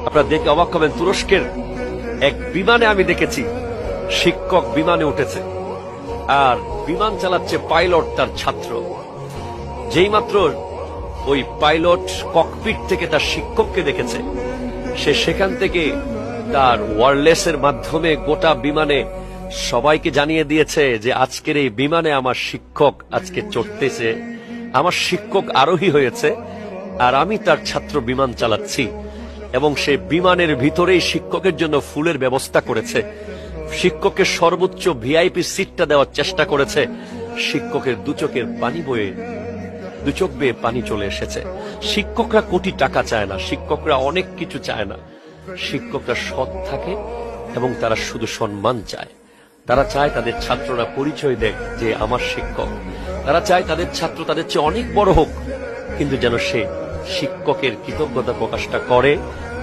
আপনারা দেখে অবাক হবেন, তুরস্কের এক বিমানে আমি দেখেছি শিক্ষক বিমানে উঠেছে, আর বিমান চালাচ্ছে পাইলট তার ছাত্র। যেই মাত্র ওই পাইলট ককপিট থেকে তার শিক্ষককে দেখেছে, সে সেখান থেকে তার ওয়্যারলেসের মাধ্যমে গোটা বিমানে সবাইকে জানিয়ে দিয়েছে যে আজকের এই বিমানে আমার শিক্ষক আজকে চড়তেছে, আমার শিক্ষক আরোহী হয়েছে, আর আমি তার ছাত্র বিমান চালাচ্ছি। এবং সে বিমানের ভিতরেই শিক্ষকের জন্য ফুলের ব্যবস্থা করেছে, শিক্ষকের সর্বোচ্চ ভিআইপি সিটটা দেওয়ার চেষ্টা করেছে। শিক্ষকের দু চোখ বেয়ে পানি চলে এসেছে। শিক্ষকরা কোটি টাকা চায় না, শিক্ষকরা অনেক কিছু চায় না, শিক্ষকরা সৎ থাকে এবং তারা শুধু সম্মান চায়। তারা চায় তাদের ছাত্ররা পরিচয় দেয় যে আমার শিক্ষক। তারা চায় তাদের ছাত্র তাদের চেয়ে অনেক বড় হোক, কিন্তু যেন সে শিক্ষকের কৃতজ্ঞতা প্রকাশটা করে